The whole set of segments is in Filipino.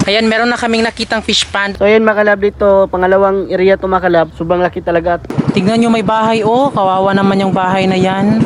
Ayan, meron na kaming nakitang fish pond. So ayan mga kalab, dito pangalawang area to mga kalab. Sobrang laki talaga. Tignan nyo, may bahay oh. Kawawa naman yung bahay na yan.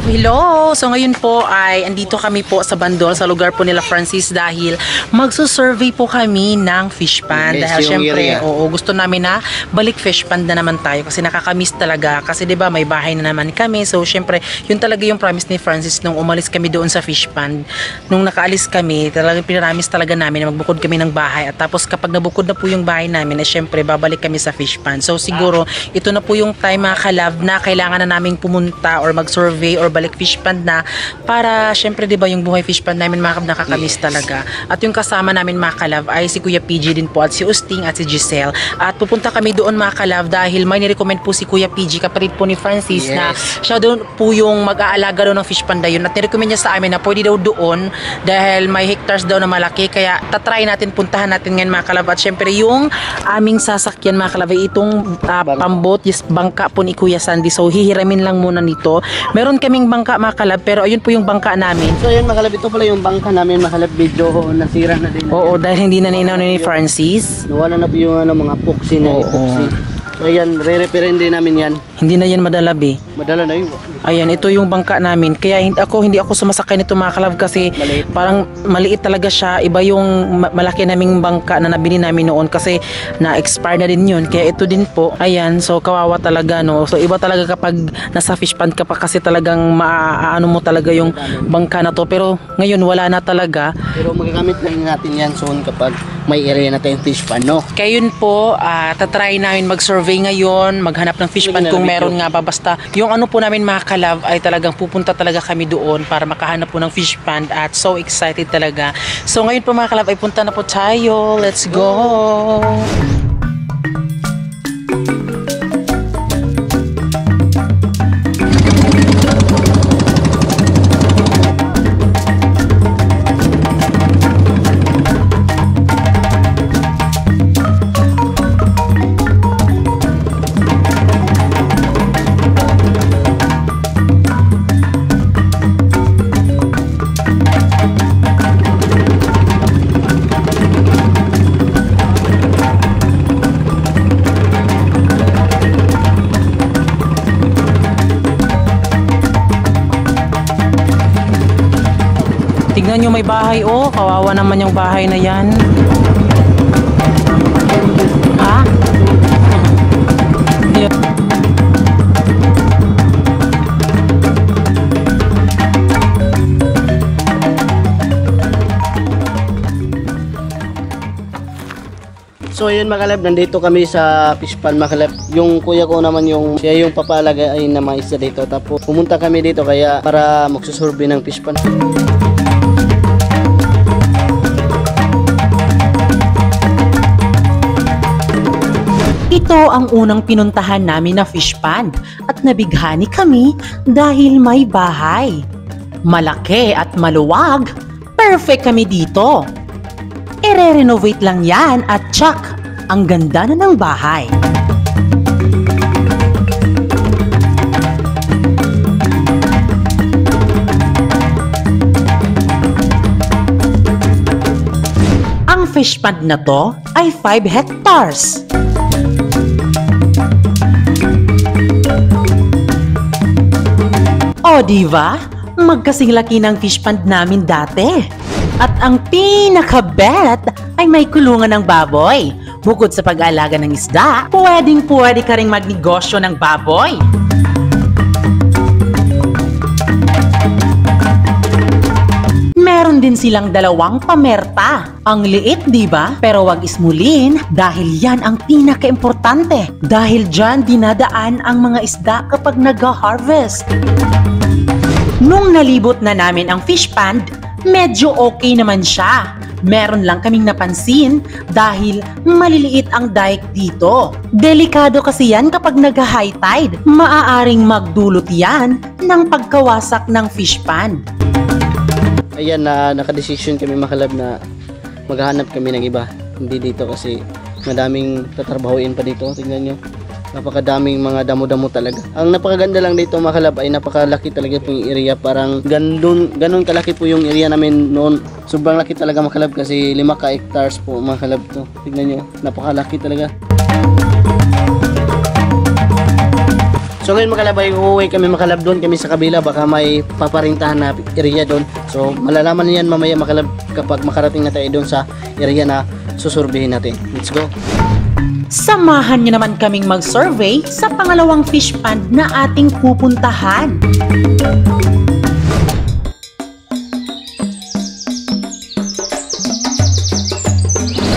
Hello! So ngayon po ay andito kami po sa Bandol, sa lugar po nila Francis, dahil magsusurvey po kami ng fish pond. Yes, dahil syempre, area. oo, gusto namin na balik fish pond na naman tayo kasi nakakamiss talaga. Kasi 'di ba may bahay na naman kami. So syempre, yun talaga yung promise ni Francis nung umalis kami doon sa fish pond. Nung nakaalis kami, talagang pinaramis talaga namin na magbukod kami ng bahay. At tapos kapag nabukod na po yung bahay namin, na syempre babalik kami sa fish pond. So siguro, ito na po yung time mga kalab na kailangan na naming pumunta or mag-survey or balik fish pond na para syempre 'di ba yung buhay fish pond namin mga kalab nakakamiss talaga. At yung kasama namin mga kalab ay si Kuya PG din po at si Usting at si Giselle. At pupunta kami doon mga kalab dahil may ni-recommend po si Kuya PG, kapatid po ni Francis, na siya doon po yung mag-aalaga daw ng fish pond na yun. At ni-recommend niya sa amin na pwede daw doon dahil may hectares daw na malaki, kaya tatry natin, puntahan natin ngayon mga kalab. At syempre yung aming sasakyan mga kalab ay itong pambot, yes, bangka po ni Kuya Sandy. So hihiramin lang muna nito. Meron kaming bangka mga kalab, pero ayun po yung bangka namin. So ayan mga kalab, ito pala yung bangka namin mga kalab. Video nasira na din. Oo, dahil hindi na ninaw ni Francis. Nawala na po yung mga epoxy na epoxy. So ayan, re-repairin din namin yan. Hindi na yan madalab eh. Madala na yun. Ayan, ito yung bangka namin. Kaya hindi ako sumasakay nito mga kalab kasi Maliit. parang maliit talaga siya. Iba yung malaki naming bangka na nabili namin noon kasi na-expire na din yun. Kaya ito din po. Ayan, so kawawa talaga no. So iba talaga kapag nasa fish pond ka pa kasi talagang maaano mo talaga yung bangka na to. Pero ngayon wala na talaga. Pero magagamit lang natin yan soon kapag may area na tayong fish pond, no? Kaya yun po, tatry namin mag-survey ngayon, maghanap ng fish pond kung meron nga ba. Basta yung ano po namin mga kalab ay talagang pupunta talaga kami doon para makahanap po ng fish pond at so excited talaga. So ngayon po mga kalab ay punta na po tayo. Let's go! Tignan nyo, may bahay oh. Kawawa naman yung bahay na yan. Ha? Yun. So ayun mga kalab, nandito kami sa fish pond mga kalab. Yung kuya ko naman siya yung papalagayin na mga isda dito. Tapos pumunta kami dito kaya para magsusurvey ng fish pond. Ito ang unang pinuntahan namin na fish pond at nabighani kami dahil may bahay. Malaki at maluwag, perfect kami dito. I-renovate lang yan at tsak, ang ganda na ng bahay. Ang fish pond na to ay 5 hectares. O diba? Magkasing laki ng fish pond namin dati. At ang pinaka-bet ay may kulungan ng baboy. Bukod sa pag-aalaga ng isda, pwedeng-pwede ka ring magnegosyo ng baboy. Meron din silang 2 pamerta. Ang liit, di ba? Pero wag ismulin dahil yan ang pinaka-importante. Dahil dyan dinadaan ang mga isda kapag nag-harvest. Nung nalibot na namin ang fish pond, medyo okay naman siya. Meron lang kaming napansin dahil maliliit ang dike dito. Delikado kasi yan kapag nag-high tide. Maaaring magdulot yan ng pagkawasak ng fish pond. Ayan, naka-decision kami mga kalab na maghahanap kami ng iba. Hindi dito kasi madaming tatrabahuin pa dito. Tingnan nyo. napakadaming mga damo-damo talaga. Ang napakaganda lang dito mga kalab ay napakalaki talaga po yung area, parang ganun kalaki po yung area namin noon. Sobrang laki talaga mga kalab kasi 5 hectares po mga kalab to. Tignan nyo, napakalaki talaga. So ngayon mga kalab ay uuwi kami mga kalab, doon kami sa kabila, baka may paparintahan na area doon. So malalaman niyan mamaya mga kalab kapag makarating na tayo doon sa area na susurbihin natin. Let's go! Samahan niyo naman kaming mag-survey sa pangalawang fish pond na ating pupuntahan.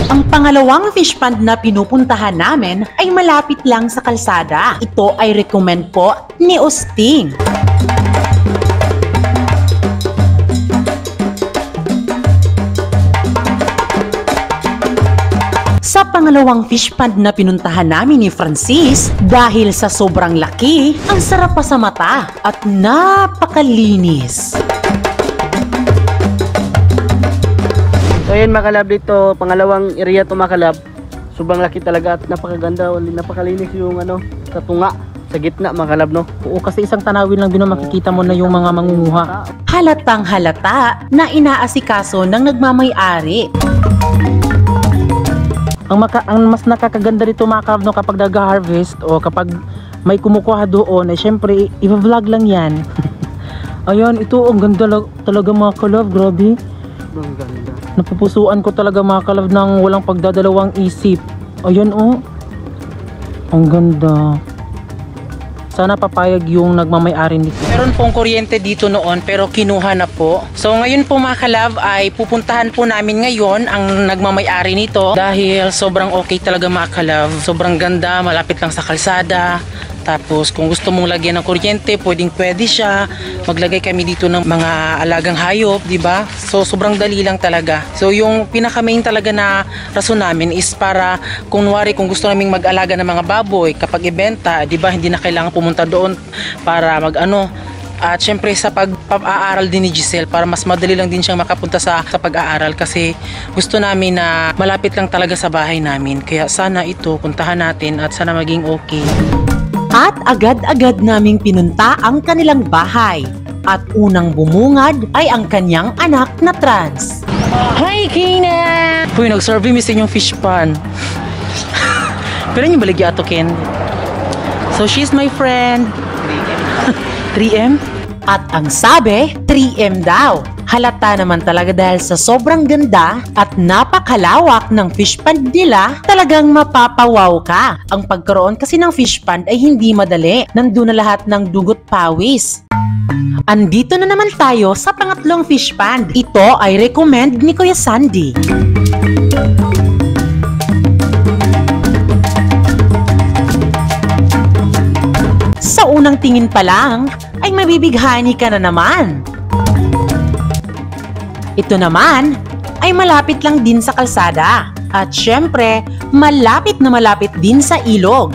Ang pangalawang fish pond na pinupuntahan namin ay malapit lang sa kalsada. Ito ay recommend po ni Osting. Sa pangalawang fish pond na pinuntahan namin ni Francis, dahil sa sobrang laki, ang sarap pa sa mata at napakalinis. So ayun mga kalab, dito pangalawang area to mga kalab. Sobrang laki talaga at napakaganda, napakalinis yung sa tunga, sa gitna mga kalab, no? Oo, kasi isang tanawin lang din makikita mo na yung mga mangunguha. Halatang halata na inaasikaso ng nagmamay-ari. Ang mas nakakaganda dito mga kalab, no, kapag nag-harvest o kapag may kumukuha doon, syempre i-vlog lang yan. Ayan, ito ang ganda talaga mga kalab, grabe. Sobrang ganda. Napupusuan ko talaga mga kalab ng walang pagdadalawang isip. Ayan ang ganda. Sana papayag yung nagmamay-ari nito. Meron pong kuryente dito noon pero kinuha na po. So ngayon po mga kalab ay pupuntahan po namin ngayon ang nagmamay-ari nito dahil sobrang okay talaga mga kalab. Sobrang ganda, malapit lang sa kalsada. Tapos kung gusto mong lagyan ng kuryente, pwede siya. Maglagay kami dito ng mga alagang hayop, di ba? So sobrang dali lang talaga. So yung pinaka-main talaga na rason namin is para kung gusto naming mag-alaga ng mga baboy kapag ibenta, di ba, hindi na kailangan pumunta doon para at syempre sa pag-aaral din ni Giselle, para mas madali lang din siyang makapunta sa pag-aaral kasi gusto namin na malapit lang talaga sa bahay namin. Kaya sana ito puntahan natin at sana maging okay. At agad-agad naming pinunta ang kanilang bahay. At unang bumungad ay ang kanyang anak na trans. Hi, Kina! Uy, nag-survey mi sa inyong fish pond. Pero yung baligya to, Ken. So, she's my friend. 3M? At ang sabi, 3M daw. Halata naman talaga dahil sa sobrang ganda at napakalawak ng fish pond nila, talagang mapapawaw ka. Ang pagkaroon kasi ng fish pond ay hindi madali. Nandun na lahat ng dugot pawis. Andito na naman tayo sa pangatlong fish pond. Ito ay recommend ni Kuya Sandy. Sa unang tingin pa lang, ay mabibighani ka na naman. Ito naman ay malapit lang din sa kalsada at syempre malapit na malapit din sa ilog.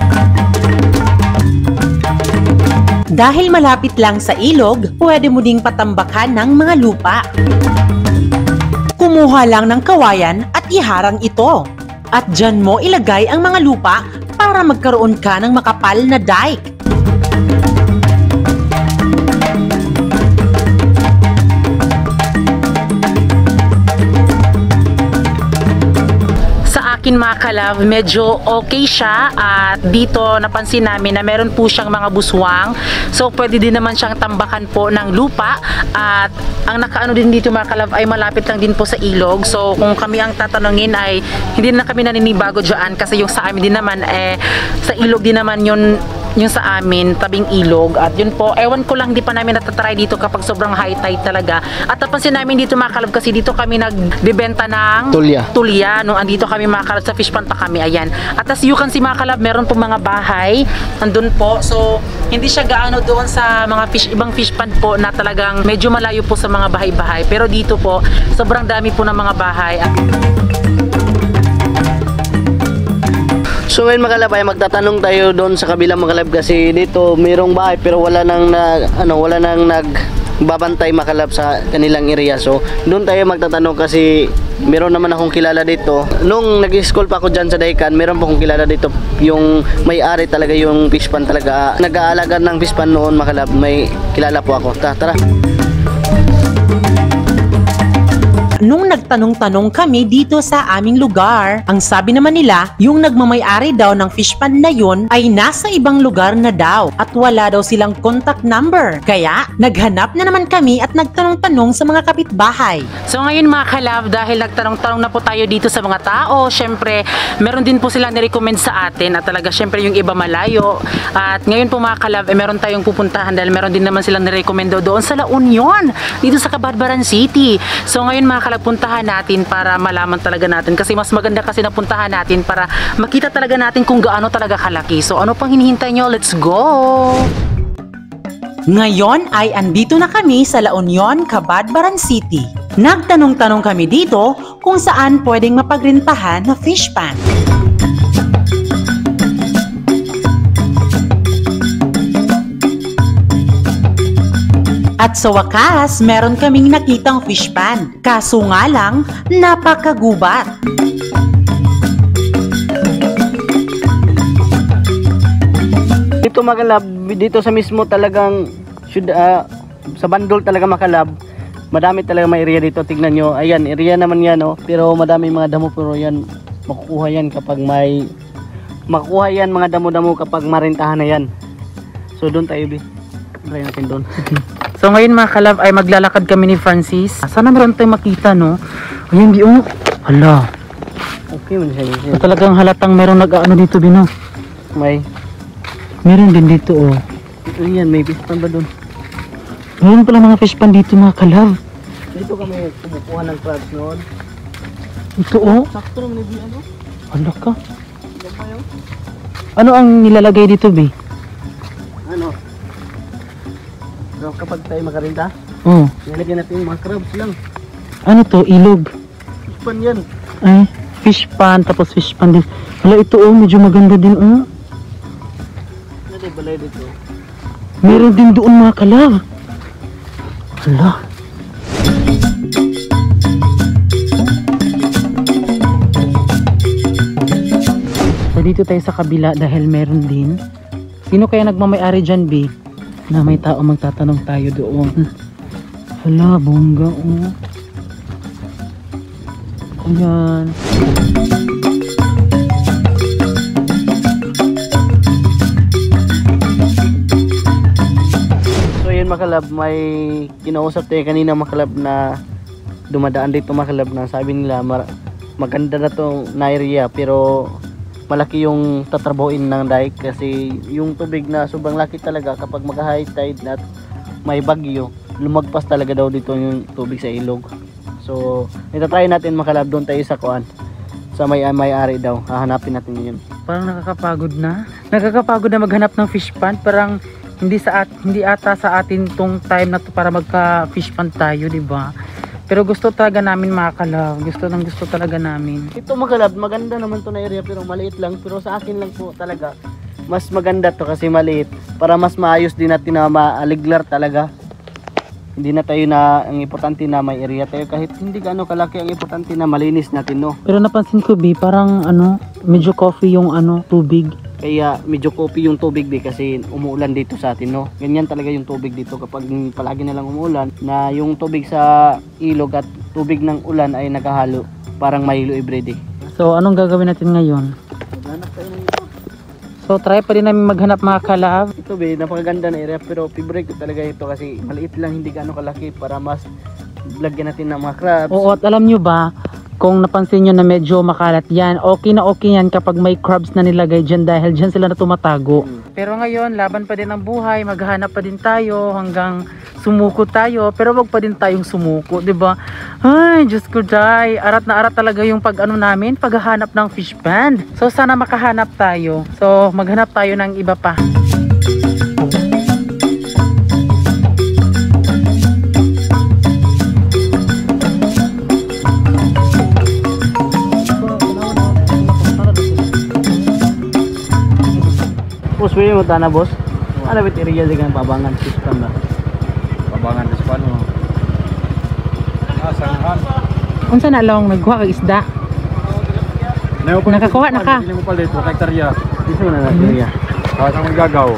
Dahil malapit lang sa ilog, pwede mo ding patambakan ng mga lupa. Kumuha lang ng kawayan at iharang ito. At dyan mo ilagay ang mga lupa para magkaroon ka ng makapal na dike. Akin mga kalab, medyo okay siya at dito napansin namin na meron po siyang mga buswang, so pwede din naman siyang tambakan po ng lupa at ang nakaano din dito mga kalab ay malapit lang din po sa ilog. So kung kami ang tatanungin ay hindi na kami naninibago dyan kasi yung sa amin din naman sa ilog din naman yung sa amin, tabing ilog. At yun po, ewan ko lang, di pa namin natatry dito kapag sobrang high tide talaga. At napansin namin dito mga kalab kasi dito kami nagbebenta ng tulya. Nung andito kami mga kalab sa fish pond pa kami, ayan. At as you can see mga kalab, meron po mga bahay andun po. So hindi siya gaano doon sa mga ibang fish pond po na talagang medyo malayo po sa mga bahay-bahay. Pero dito po, sobrang dami po ng mga bahay. So ngayon mga kalab ay magtatanong tayo doon sa kabilang mga kalab kasi dito mayroong bahay pero wala nang babantay makalab sa kanilang area. So doon tayo magtatanong kasi meron naman akong kilala dito. Nung nag-school pa ako dyan sa Daikan, meron pa akong kilala dito. Yung may-ari talaga yung fish pan talaga. Nag-aalaga ng fish pan noon makalab. May kilala po ako. Tara. Nung nagtanong-tanong kami dito sa aming lugar, ang sabi naman nila, yung nagmamay-ari daw ng fish pan na yun ay nasa ibang lugar na daw at wala daw silang contact number. Kaya, naghanap na naman kami at nagtanong-tanong sa mga kapitbahay. So ngayon mga kalab, dahil nagtanong-tanong na po tayo dito sa mga tao, syempre meron din po silang nirecommend sa atin at talaga syempre yung iba malayo. At ngayon po mga kalab, meron tayong pupuntahan dahil meron din naman silang nirecommend doon sa La Union, dito sa Cabadbaran City. So ngayon mga kalab, puntahan natin para malaman talaga natin kasi mas maganda kasi napuntahan natin para makita talaga natin kung gaano talaga kalaki. So ano pang hinihintay nyo? Let's go! Ngayon ay andito na kami sa La Union, Cabadbaran City. Nagtanong-tanong kami dito kung saan pwedeng mapagrintahan na fish pan. At sa wakas, meron kaming nakitang fish pan. Kaso nga lang, napakagubat. Dito makalab, dito sa mismo talagang sa bandol talaga makalab. Madami talaga may area dito. Tignan nyo, ayan, area naman yan, oh. Pero madami mga damo, pero yan, makukuha yan kapag may makukuha yan mga damo-damo kapag marentahan na yan. So doon tayo, try natin doon. So ngayon mga kalab ay maglalakad kami ni Francis. Sana meron tayong makita, no? Ayan, di oh. Hala. Okay, man siya. Talagang halatang meron nag-ano dito, Bino. Meron din dito, oh. Ayan, may fish pan ba doon? Meron pala mga fish pan dito mga kalab. Dito kami kumukuha ng crabs noon. Ito, oh. Sakto naman na ano? Hala ka. Ano ang nilalagay dito, Bi? Ano? So, kapag tayo makarinta, Oh. nilagyan natin yung mga crabs lang. Ano to? Ilog. Fish pan yan. Ay, fish pan, tapos fish pan din. Hala, ito, oh. Medyo maganda din, oh. Ano tayo balay dito? Meron din doon mga kalab. Hala. So dito tayo sa kabila dahil meron din. Sino kaya nagmamay-ari dyan, B? Na may tao magtatanong tayo doon. Hala, bongga, oh. Ayan. Makalab, may kinausap tayo kanina makalab na dumadaan dito makalab na sabi nila maganda na to na area pero malaki yung tatrabuin ng dike kasi yung tubig na sobrang laki talaga kapag mag high tide at may bagyo lumagpas talaga daw dito yung tubig sa ilog. So itatry natin makalab doon tayo sa kuan sa may-ari daw, hahanapin natin yun. Parang nakakapagod na maghanap ng fish pan. Parang hindi ata sa atin tong time na to para magka fish pan tayo, di ba? Pero gusto talaga namin mga kalab. Gusto talaga namin. Ito makalab, maganda naman to na area pero maliit lang. Pero sa akin lang po talaga mas maganda to kasi maliit para mas maayos din natin na maaliglar talaga. Hindi na tayo na ang importante na may area tayo kahit hindi gaano kalaki, ang importante na malinis natin, no. Pero napansin ko, B, parang medyo coffee yung tubig. Kaya medyo kopi yung tubig kasi umuulan dito sa atin, no. Ganyan talaga yung tubig dito kapag palagi na lang umuulan na yung tubig sa ilog at tubig ng ulan ay nakahalo, parang Milo everyday. So anong gagawin natin ngayon? Maghanap tayo ng ito. So try pa rin namin maghanap mga kalab. Ito napakaganda na area pero favorite ko talaga ito kasi maliit lang, hindi gaano kalaki para mas lagyan natin ng mga crabs. Oo, at alam nyo ba, kung napansin nyo na medyo makalat yan, okay na okay yan kapag may crabs na nilagay dyan dahil dyan sila na tumatago. Pero ngayon, laban pa din ang buhay, maghahanap pa din tayo hanggang sumuko tayo, pero wag pa din tayong sumuko, 'di ba? Ay, Diyos ko, day, arat na arat talaga yung namin, paghahanap ng fish pan. So sana makahanap tayo. So maghanap tayo ng iba pa. Boss, pwede mo tana, boss? Ano ba area dengan pabangan fish pan ba? Pabangan sa ano. Sanghan. Unsa na lang nagkuha kag isda? Nakakuha na ka. Hindi mo palit, wa hektarya. Dito na area. Kaya kang magagaw.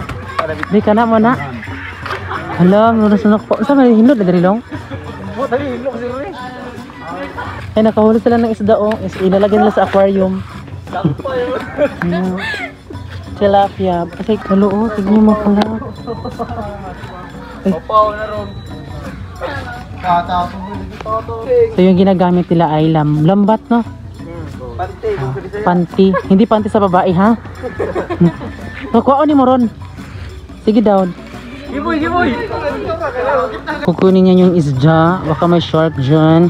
Di ka na mo na. Hala, mura sa nako. Unsa man hinod na diri long? Mo dali ilok si Ri. Ay nakahuli sila ng isda oh. Ilalagay nila sa aquarium. Tilapia. Kasi kalo oh, tignan mo pala. Papaw na ron. So yung ginagamit nila ay lambat no? Panty. Hindi panty sa babae ha? Kukuha ni mo ron. Sige daw. Giboy, giboy. Kukunin niya yung isda. Baka may shark dyan.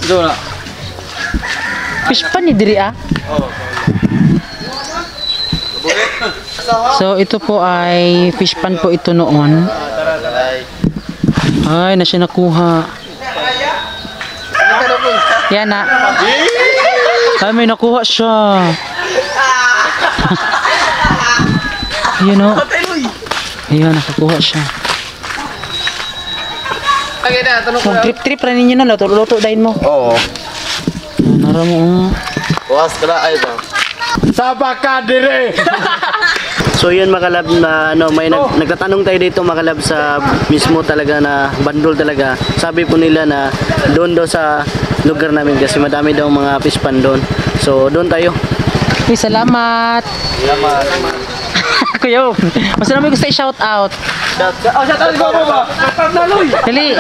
Do na. Fish pan ni diri ah. So ito po ay fish pan po ito noon. Ay, na siya nakuha. Yan na. Ay, may nakuha siya. Ayun o. Ayun, nakakuha siya. So, trip-trip ra ninyo na. Luto-luto dahin mo. Oo. Nara mo. Was kala ay ba. Saba ka dire. So yun mga kalab na ano, may nagtatanong tayo dito mga kalab sa mismo talaga na bandol talaga. Sabi po nila na doon daw sa lugar namin kasi madami daw mga fish pan doon. So doon tayo. Uy, salamat. Salamat. Kuya, basta naman gusto i-shout out. Oh, shout out mo ba? Naloy. Dali.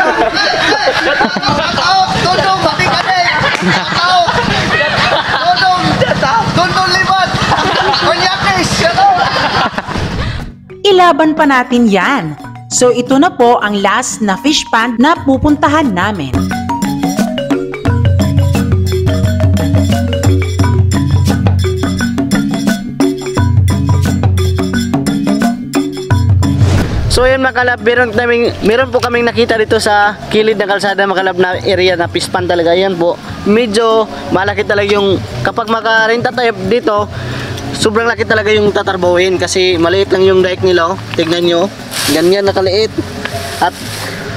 Dondong bati ka din. Dondong libat. Konyakis. Ilaban pa natin yan. So ito na po ang last na fish pond na pupuntahan namin. So yun mga kalab, meron po kaming nakita dito sa kilid ng kalsada mga kalab na area na fish pond talaga. Yan po, medyo malaki talaga yung kapag makarenta tayo dito, sobrang laki talaga yung tatarbahin kasi maliit lang yung dike nila oh. Tignan nyo, ganyan nakaliit. At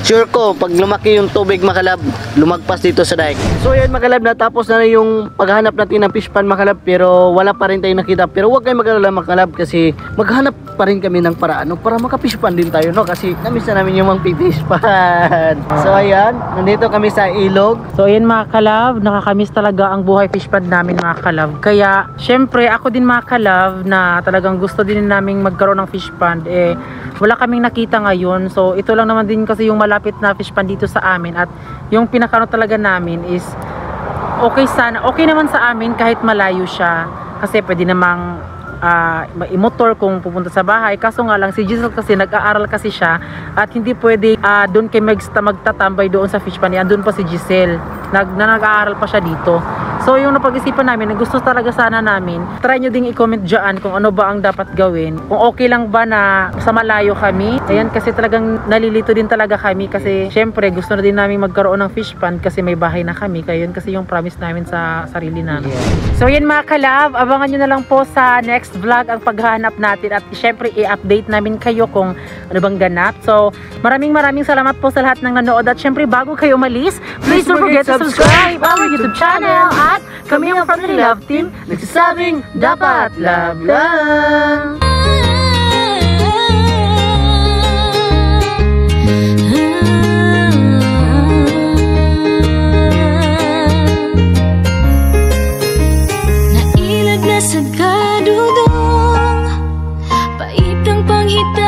sure ko, pag lumaki yung tubig makalab, lumagpas dito sa dike. So yan makalab, natapos na yung paghanap natin ng fish pond makalab, pero wala pa rin tayong nakita. Pero huwag kayong mag-alala makalab kasi maghanap pa rin kami ng paraan no, para maka-fish pond din tayo no, kasi namiss na namin yung mga fish pond. So ayan, nandito kami sa ilog. So ayan mga kalab, nakakamiss talaga ang buhay fish pond namin mga kalab. Kaya syempre ako din mga kalab na talagang gusto din naming magkaroon ng fish pond. Eh wala kaming nakita ngayon. So ito lang naman din kasi yung malapit na fish pond dito sa amin. At yung pinakano talaga namin is okay sana, okay naman sa amin kahit malayo siya. Kasi pwede namang i-motor kung pupunta sa bahay. Kaso nga lang si Giselle kasi nag-aaral kasi siya at hindi pwede doon kay magtatambay doon sa fish pond. Doon pa si Giselle nag-aaral pa siya dito. So yung napag-isipan namin, gusto talaga sana namin, try nyo ding i-comment dyan kung ano ba ang dapat gawin, kung okay lang ba na sa malayo kami. Ayan, kasi talagang nalilito din talaga kami kasi syempre gusto na din namin magkaroon ng fish pond kasi may bahay na kami. Kaya yun kasi yung promise namin sa sarili namin. So yan mga kalab, abangan nyo na lang po sa next vlog ang paghahanap natin at syempre i-update namin kayo kung ano bang ganap. So maraming salamat po sa lahat ng nanood at syempre bago kayo umalis, please don't forget to subscribe our YouTube channel at kami ang Family Love Team nagsasabing dapat love lang. Nailag na sa kadudong, pait ang panghita.